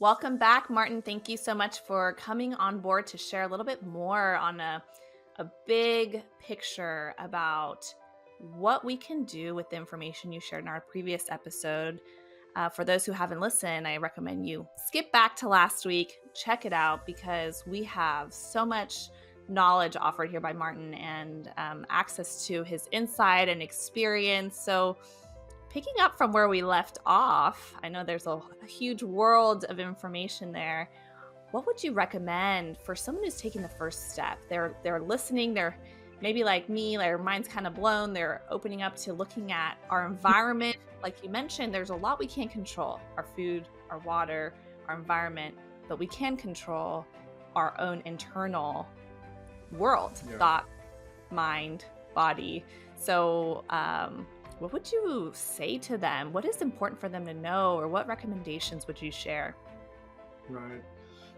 Welcome back, Martin. Thank you so much for coming on board to share a little bit more on a big picture about what we can do with the information you shared in our previous episode. For those who haven't listened, I recommend you skip back to last week, check it out, because we have so much knowledge offered here by Martin and access to his insight and experience. So, picking up from where we left off, I know there's a huge world of information there. What would you recommend for someone who's taking the first step? They're listening, they're maybe like me, their mind's kind of blown, they're opening up to looking at our environment. Like you mentioned, there's a lot we can't control: our food, our water, our environment, but we can control our own internal world, Yeah. thought, mind, body. So, what would you say to them? What is important for them to know, or what recommendations would you share? Right.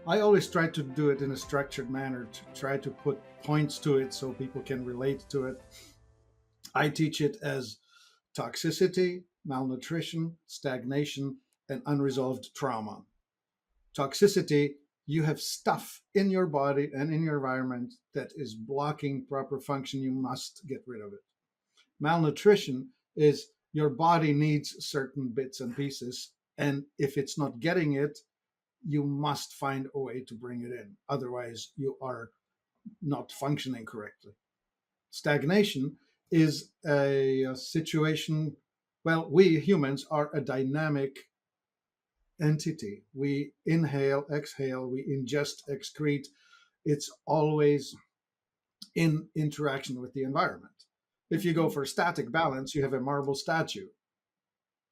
I always try to do it in a structured manner to try to put points to it so people can relate to it. I teach it as toxicity, malnutrition, stagnation, and unresolved trauma. Toxicity, you have stuff in your body and in your environment that is blocking proper function. You must get rid of it. Malnutrition is your body needs certain bits and pieces. And if it's not getting it, you must find a way to bring it in. Otherwise, you are not functioning correctly. Stagnation is a situation, well, we humans are a dynamic entity. We inhale, exhale, we ingest, excrete. It's always in interaction with the environment. If you go Mhm. for static balance, you have a marble statue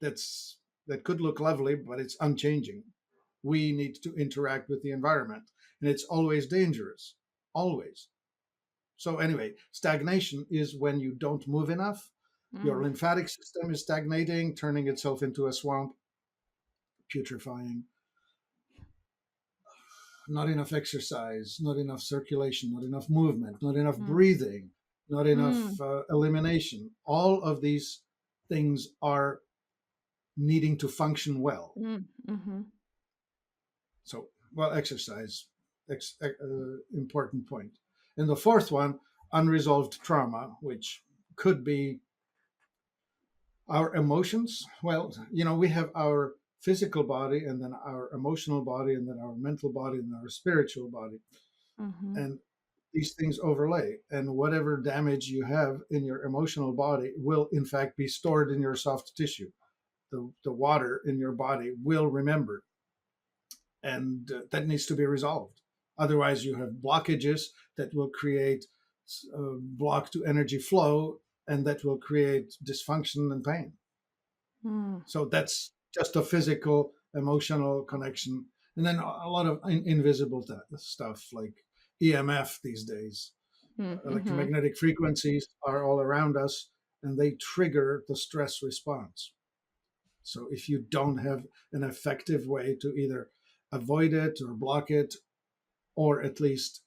that could look lovely, but it's unchanging. We need to interact with the environment, and it's always dangerous, always. So anyway, stagnation is when you don't move enough. Your Mm, lymphatic system is stagnating, turning itself into a swamp, putrefying. Not enough exercise, not enough circulation, not enough movement, not enough mm, breathing, not enough mm, elimination. All of these things are needing to function well. mm, mhm, So, well, exercise, important point. And the fourth one, unresolved trauma, which could be our emotions. Well, we have our physical body, and then our emotional body, and then our mental body, and our spiritual body. mhm, And these things overlay. And whatever damage you have in your emotional body will, in fact, be stored in your soft tissue. The water in your body will remember, and that needs to be resolved. Otherwise, you have blockages that will create block to energy flow, and that will create dysfunction and pain. mm, So that's just a physical, emotional connection. And then a lot of invisible stuff like EMF these days. mm, mhm, Electromagnetic frequencies are all around us, and they trigger the stress response. So if you don't have an effective way to either avoid it or block it, or at least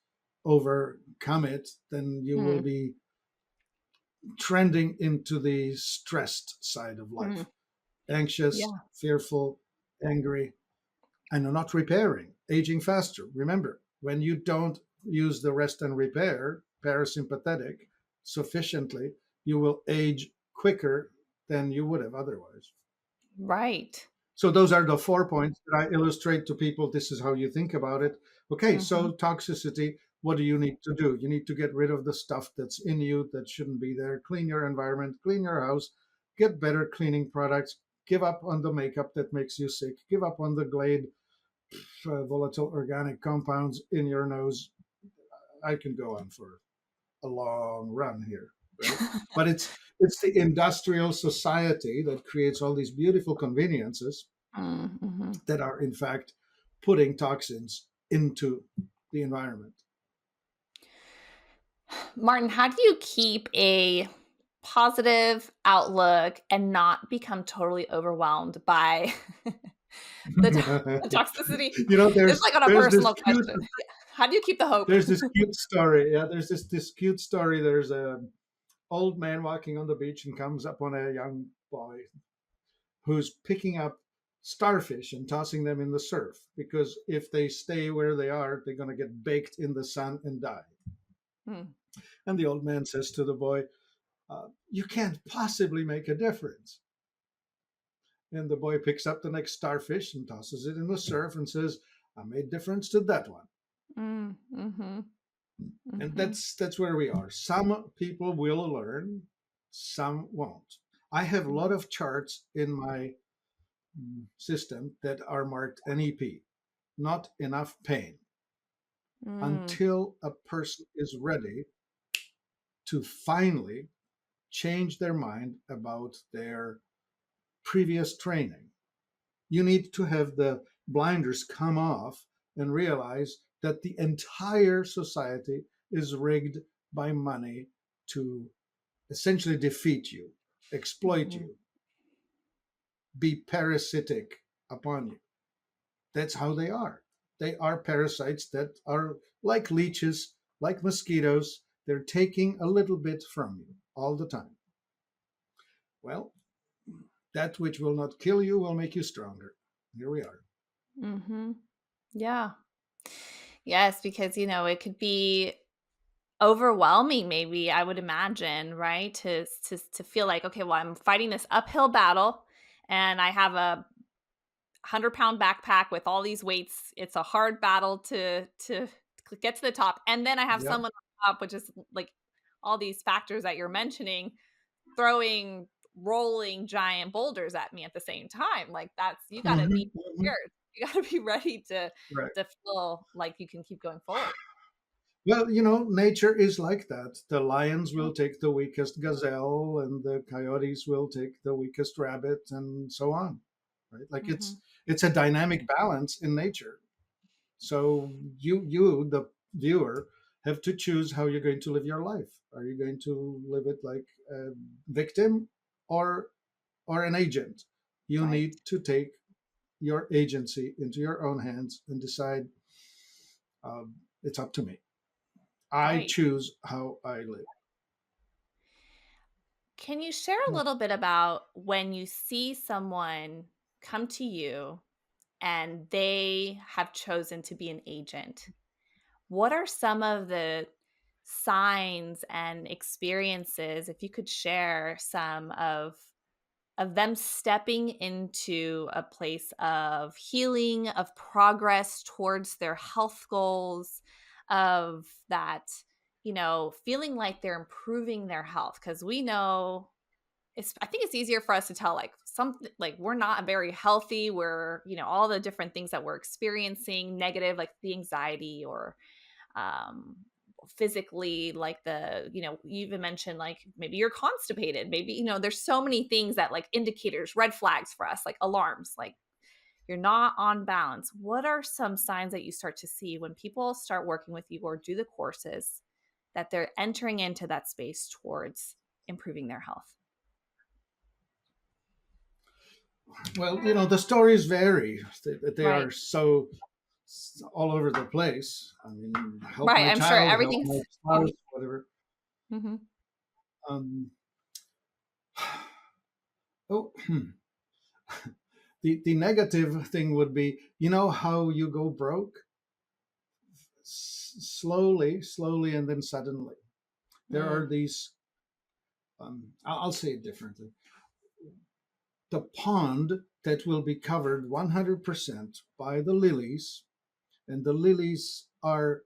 overcome it, then you will mm, be trending into the stressed side of mm. life: anxious, Yeah. fearful, angry, and not repairing, aging faster. Remember, when you don't use the rest and repair parasympathetic sufficiently, you will age quicker than you would have otherwise. Right. So those are the 4 points that I illustrate to people. This is how you think about it. Okay, Mhm, so toxicity, what do you need to do? You need to get rid of the stuff that's in you that shouldn't be there. Clean your environment, clean your house, get better cleaning products, give up on the makeup that makes you sick, give up on the Glade volatile organic compounds in your nose. I can go on for a long run here, right? But it's the industrial society that creates all these beautiful conveniences mm, mhm. that are in fact putting toxins into the environment. Martin, how do you keep a positive outlook and not become totally overwhelmed by the toxicity? It's there's like on a there's this personal cute question. How do you keep the hope? there's this cute story. Yeah, there's this cute story. There's a old man walking on the beach and comes up on a young boy who's picking up starfish and tossing them in the surf, because if they stay where they are, they're going to get baked in the sun and die. Mm. And the old man says to the boy, You can't possibly make a difference. And the boy picks up the next starfish and tosses it in the surf and says, I made difference to that one. Mm. Mm-hmm. And Mm-hmm. that's where we are. Some people will learn, some won't. I have a lot of charts in my system that are marked NEP, not enough pain, Mm. until a person is ready to finally change their mind about their previous training. You need to have the blinders come off and realize that the entire society is rigged by money to essentially defeat you, exploit Mm-hmm. you, be parasitic upon you. That's how they are. They are parasites that are like leeches, like mosquitoes. They're taking a little bit from you all the time. Well, that which will not kill you will make you stronger. Here we are. Mm-hmm. Yeah. Yes, because it could be overwhelming, maybe, I would imagine, right? To feel like, okay, well, I'm fighting this uphill battle and I have a 100-pound backpack with all these weights. It's a hard battle to get to the top. And then I have Yep. someone on top, which is like all these factors that you're mentioning, throwing rolling giant boulders at me at the same time. Like that's you gotta be Mhm, mhm. prepared. You gotta be ready Right. to feel like you can keep going forward. Well, nature is like that. The lions will take the weakest gazelle, and the coyotes will take the weakest rabbit, and so on. Right? Like Mm-hmm. it's a dynamic balance in nature. So you, the viewer, have to choose how you're going to live your life. Are you going to live it like a victim, or an agent? You Right. need to take your agency into your own hands and decide, it's up to me. I Right. choose how I live. Can you share a little bit about when you see someone come to you and they have chosen to be an agent? What are some of the signs and experiences, if you could share some of them stepping into a place of healing, of progress towards their health goals, of that, feeling like they're improving their health? Because we know I think it's easier for us to tell like something like we're not very healthy. We're, all the different things that we're experiencing, negative, like the anxiety or um physically, like you even mentioned like maybe you're constipated, maybe there's so many things that like indicators, red flags for us, like alarms, like you're not on balance. What are some signs that you start to see when people start working with you or do the courses that they're entering into that space towards improving their health? Well, the stories vary. They Right. are so all over the place. I mean, help Right, my I'm sure child, help everything's my spouse, whatever. Mhm. Um, oh, the negative thing would be, how you go broke slowly, slowly, and then suddenly. There are Mm. these. I'll say it differently. The pond that will be covered 100% by the lilies, and the lilies are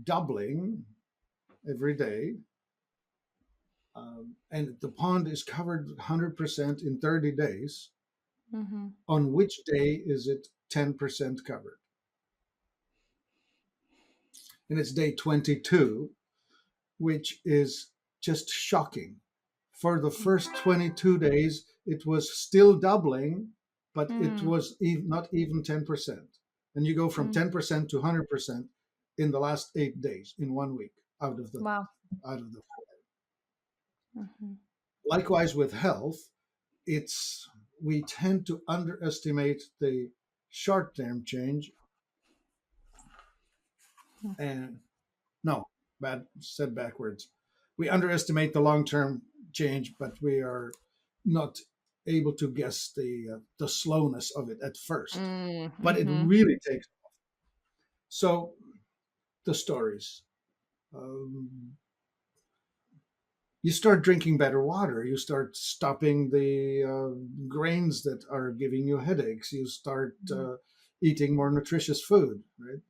doubling every day. And the pond is covered 100% in 30 days. Mhm. On which day is it 10% covered? And it's day 22, which is just shocking. For the first 22 days, it was still doubling, but it Mm. was not even 10%. And you go from Mm. 10% to 100% in the last 8 days, in 1 week, Wow. out of the. Mhm. Likewise with health, it's we tend to underestimate the short-term change, and no, bad said backwards. We underestimate the long-term change, but we are not. able to guess the slowness of it at first, Mm, but it mhm. really takes. So the stories. Um, you start drinking better water. You start stopping the grains that are giving you headaches. You start Mhm. eating more nutritious food. Right.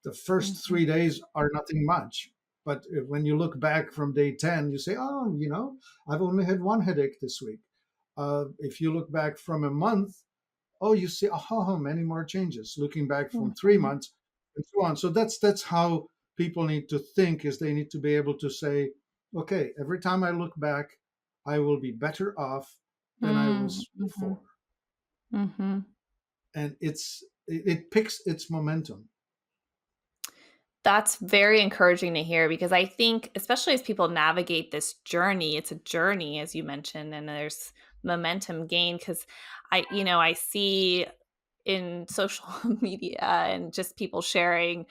The first Mhm. 3 days are nothing much, but when you look back from day 10, you say, "Oh, I've only had one headache this week." If you look back from a month, oh, you see, oh, many more changes. Looking back from three Mhm. months, and so on. So that's how people need to think: is they need to be able to say, okay, every time I look back, I will be better off than I Mm, was mhm. before, Mhm. and it picks its momentum. That's very encouraging to hear because I think, especially as people navigate this journey, it's a journey, as you mentioned, and there's momentum gain. Because I see in social media and just people sharing,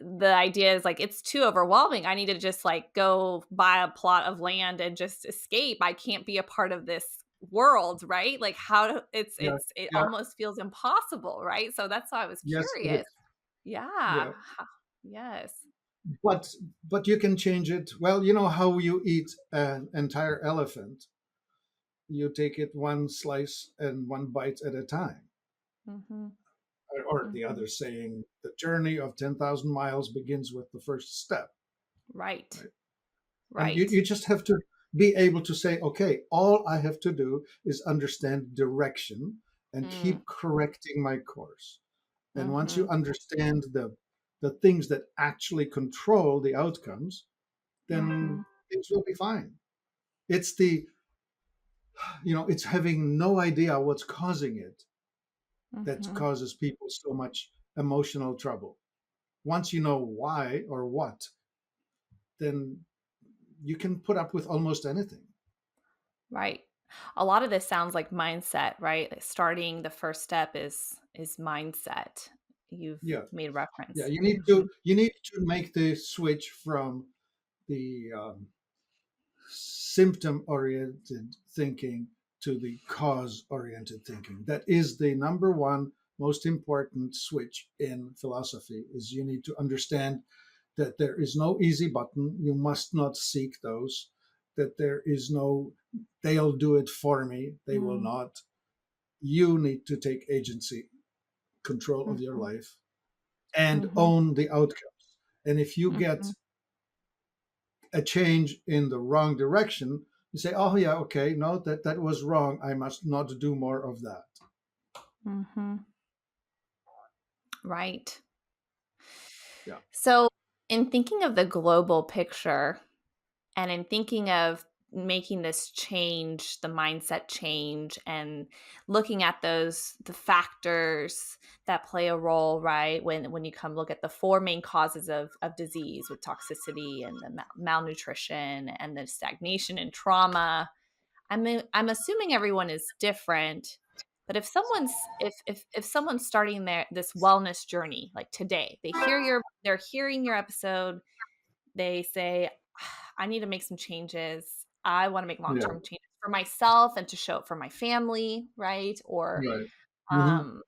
the idea is like, it's too overwhelming. I need to just like go buy a plot of land and just escape. I can't be a part of this world, right? Like how to, Yeah, it yeah, almost feels impossible, right? So that's why I was yes, it curious. is. Yeah. Yeah, Yes. but but you can change it. Well, you know how you eat an entire elephant. You take it one slice and one bite at a time. Mhm. Or the Mhm. other saying, the journey of 10,000 miles begins with the first step, Right. right? And you, Right. you just have to be able to say, okay, all I have to do is understand direction and Mm. keep correcting my course. And once you Mhm. understand the things that actually control the outcomes, then Mhm. things will be fine. It's it's having no idea what's causing it that Mhm. causes people so much emotional trouble. Once you know why or what, then you can put up with almost anything. Right. A lot of this sounds like mindset, right? Like starting the first step is mindset. You've Yeah, made yeah. reference. You Mhm. need to make the switch from the symptom oriented thinking to the cause oriented thinking. That is the number one most important switch in philosophy. Is you need to understand that there is no easy button. You must not seek those. That there is no, they'll do it for me. They will Mm. not. You need to take agency, control of your Mhm. life, and Mhm. own the outcomes. And if you get Mhm. a change in the wrong direction, you say, "Oh yeah, okay, no, that was wrong. I must not do more of that." Mhm. Right. Yeah, So, in thinking of the global picture, and in thinking of making this change, the mindset change, and looking at the factors that play a role, right? When you come look at the four main causes of disease with toxicity and the malnutrition and the stagnation and trauma. I'm assuming everyone is different, but if someone's starting this wellness journey like today, they're hearing your episode, they say, I need to make some changes. I want to make yeah, long-term changes for myself and to show up for my family, right? Or right. Hmm. um,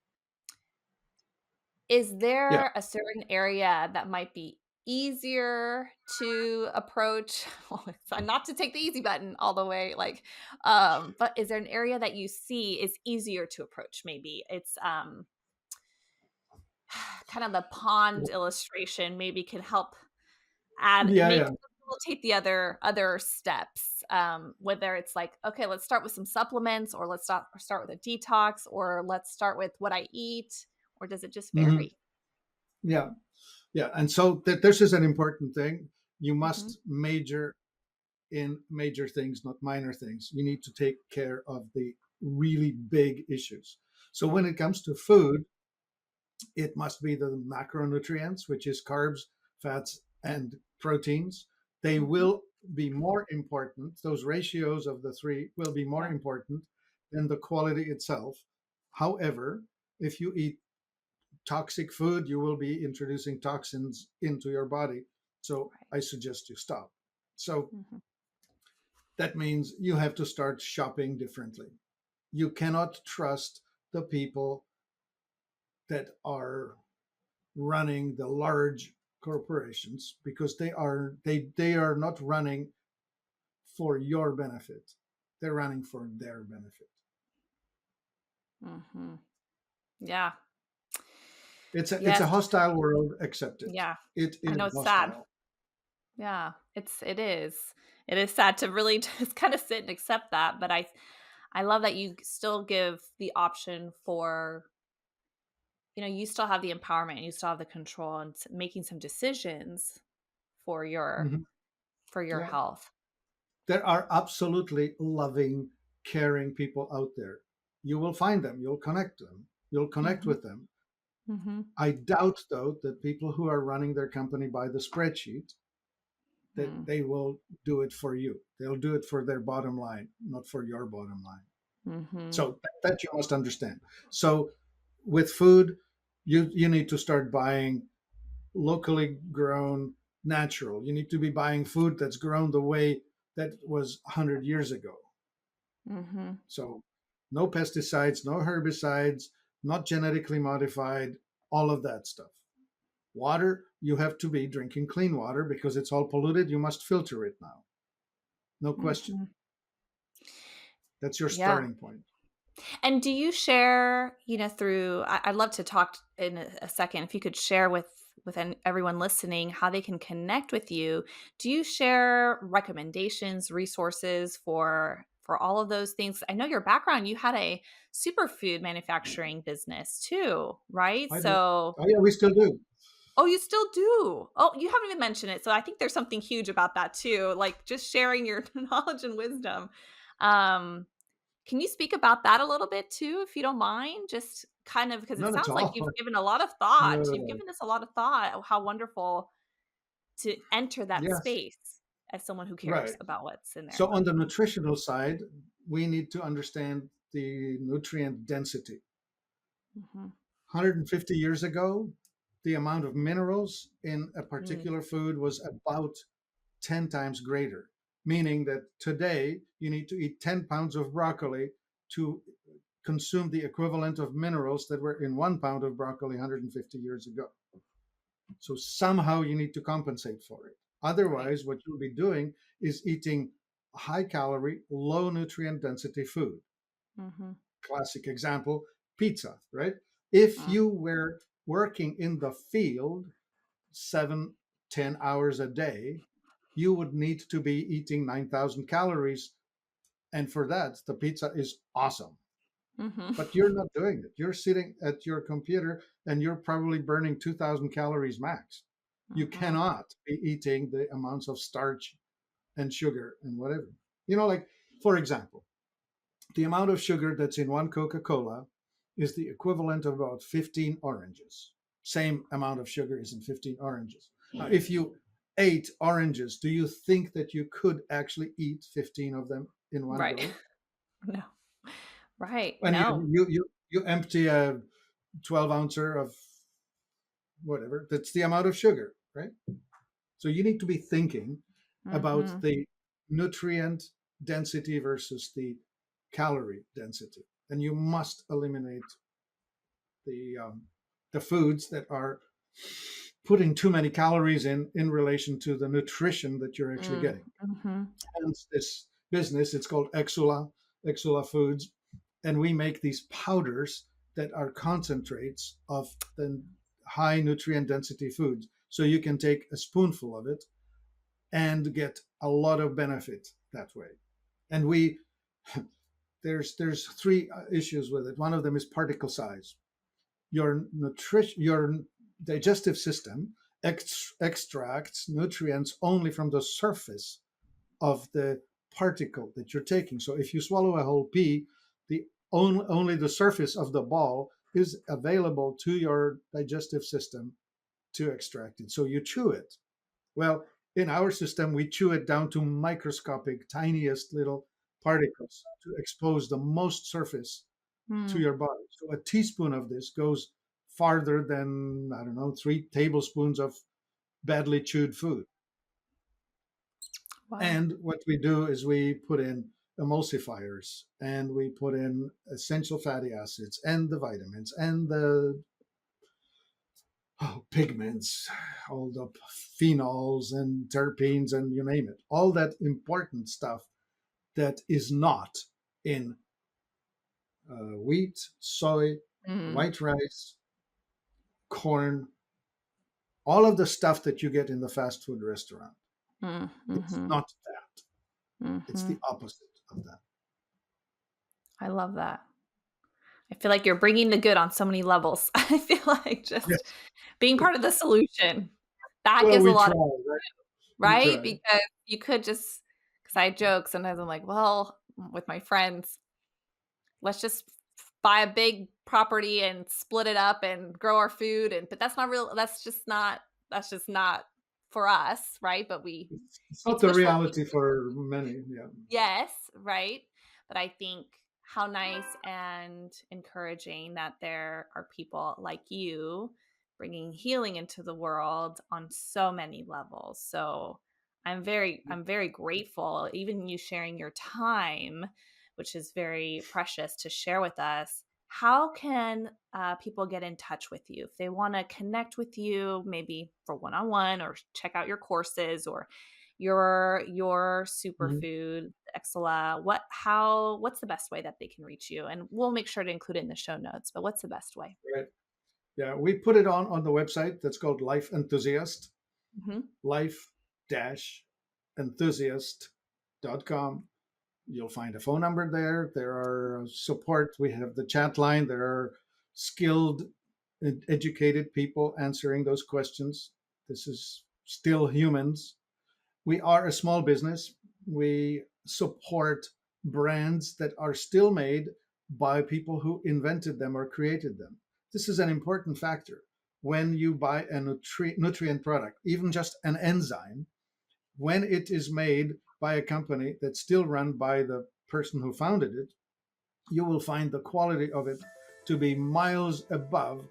is Yeah, there a certain area that might be easier to approach? Well, not to take the easy button all the way, but is there an area that you see is easier to approach? Maybe it's kind of the pond illustration. Maybe can help add yeah, make yeah. facilitate the other steps, whether it's like, okay, let's start with some supplements, or let's start with a detox, or let's start with what I eat, or does it just Hmm. vary? Yeah, yeah. And so this is an important thing. You Mhm. must major in major things, not minor things. You need to take care of the really big issues. So when it comes to food, it must be the macronutrients, which is carbs, fats, and proteins. They Mhm. will be more important. Those ratios of the three will be more Yeah. important than the quality itself. However, if you eat toxic food, you will be introducing toxins into your body. So Right. I suggest you stop. So Mhm. that means you have to start shopping differently. You cannot trust the people that are running the large corporations, because they are not running for your benefit. They're running for their benefit. Mhm. Yeah. It's a Yes. hostile world. Accept it. Yeah. It I is know it's sad. hostile. Yeah. It is. It is sad to really just kinda sit and accept that, but I love that you still give the option for, you still have the empowerment and you still have the control and making some decisions for your Mhm. for your Yeah, health. there are absolutely loving, caring people out there. You will find them. You'll connect Mhm. with them. Mhm. I doubt, though, that people who are running their company by the spreadsheet, that Mm. they will do it for you. They'll do it for their bottom line, not for your bottom line. Mhm. So that you must understand. So with food, you need to start buying locally grown, natural. You need to be buying food that's grown the way that was 100 years ago. Mhm. So no pesticides, no herbicides, not genetically modified, all of that stuff. Water, you have to be drinking clean water because it's all polluted. You must filter it now. No question. Mhm. That's your Yeah. starting point. And do you share, through I'd love to talk in a second if you could share with everyone listening how they can connect with you. Do you share recommendations, resources for all of those things? I know your background, you had a superfood manufacturing business too, right? I do. So, Oh, yeah, we still do. oh, you still do. Oh, you haven't even mentioned it. So I think there's something huge about that too, like just sharing your knowledge and wisdom. Um can you speak about that a little bit too, if you don't mind? Just kind of because it Not at sounds like all. you've given a lot of Not thought. at You've all. given this a lot of thought of how wonderful to enter that Yes, space as someone who cares right. about what's in So there. on the nutritional side, we need to understand the nutrient density. Mhm. 150 years ago, the amount of minerals in a Mm, particular food was about 10 times greater, meaning that today you need to eat 10 pounds of broccoli to consume the equivalent of minerals that were in 1 pound of broccoli 150 years ago. So somehow you need to compensate for it. right. Otherwise, what you'll be doing is eating high calorie, low nutrient density food. Mhm. Classic example, pizza, right? If Mm, you were working in the field 7, 10 hours a day, you would need to be eating 9,000 calories. And for that, the pizza is awesome. mhm. But you're not doing it. You're sitting at your computer and you're probably burning 2,000 calories max. You Mhm. cannot be eating the amounts of starch and sugar and whatever. Like, for example, the amount of sugar that's in one Coca Cola is the equivalent of about 15 oranges. Same amount of sugar is in 15 oranges. Now, if you ate oranges, do you think that you could actually eat 15 of them in one Right. go? No. Right. And No. you empty a 12 ouncer of whatever, that's the amount of sugar, right? So you need to be thinking about Mhm. the nutrient density versus the calorie density. And you must eliminate the foods that are putting too many calories in relation to the nutrition that you're actually Mm. getting. Mhm. Hence this business, it's called Exula Foods, and we make these powders that are concentrates of the high nutrient density foods. So you can take a spoonful of it and get a lot of benefit that way. And we there's three issues with it. One of them is particle size. Your digestive system extracts nutrients only from the surface of the particle that you're taking. So if you swallow a whole pea, only the surface of the ball is available to your digestive system to extract it. So you chew it. Well, in our system, we chew it down to microscopic, tiniest little particles to expose the most surface to Mm. your body. So a teaspoon of this goes farther than, I don't know, 3 tablespoons of badly chewed food. Wow. And what we do is we put in emulsifiers, and we put in essential fatty acids and the vitamins and the pigments, all the phenols and terpenes, and you name it, all that important stuff that is not in wheat, soy, Mm, white rice, corn, all of the stuff that you get in the fast food restaurant. mm, It's mm-hmm, not that. It's mm-hmm. the opposite of that. I love that. I feel like you're bringing the good on so many levels. I feel like just Yes. being part of the solution, that Well, gives a we lot try, of, right? We right? try. Because you could just, because I joke sometimes, I'm like, well, with my friends, let's just buy a big property and split it up and grow our food, and but that's not real, that's just not for us, right? But It's not it's the wishful reality thinking. for many. Yeah. Yes, right? But I think how nice and encouraging that there are people like you bringing healing into the world on so many levels. So I'm very grateful, even you sharing your time, which is very precious to share with us. How can people get in touch with you if they want to connect with you, maybe for one-on-one, or check out your courses, or your Mhm. superfood, Exela? What's the best way that they can reach you? And we'll make sure to include it in the show notes, but what's the best way? Right. Yeah, we put it on the website that's called Life Enthusiast, Mhm. life-enthusiast.com. You'll find a phone number there. There are support. We have the chat line. There are skilled, educated people answering those questions. This is still humans. We are a small business. We support brands that are still made by people who invented them or created them. This is an important factor. When you buy a nutrient product, even just an enzyme, when it is made by a company that's still run by the person who founded it, you will find the quality of it to be miles above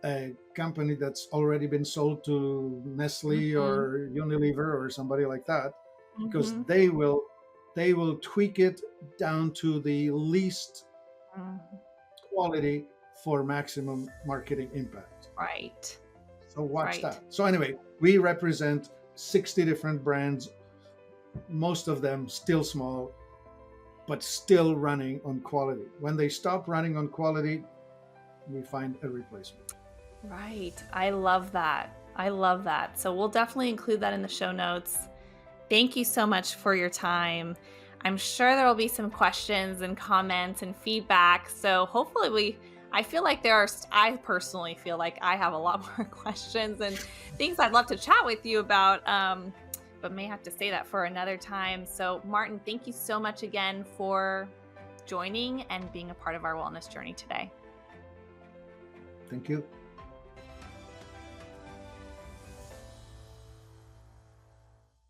a company that's already been sold to Nestle Mhm. or Unilever or somebody like that, because Mhm. they will tweak it down to the least Mhm. quality for maximum marketing impact. Right. So watch Right. that. So anyway, we represent 60 different brands, most of them still small, but still running on quality. When they stop running on quality, we find a replacement. Right. I love that. I love that. So we'll definitely include that in the show notes. Thank you so much for your time. I'm sure there will be some questions and comments and feedback. So hopefully I feel like I personally feel like I have a lot more questions and things I'd love to chat with you about. But may have to say that for another time. So Martin, thank you so much again for joining and being a part of our wellness journey today. Thank you.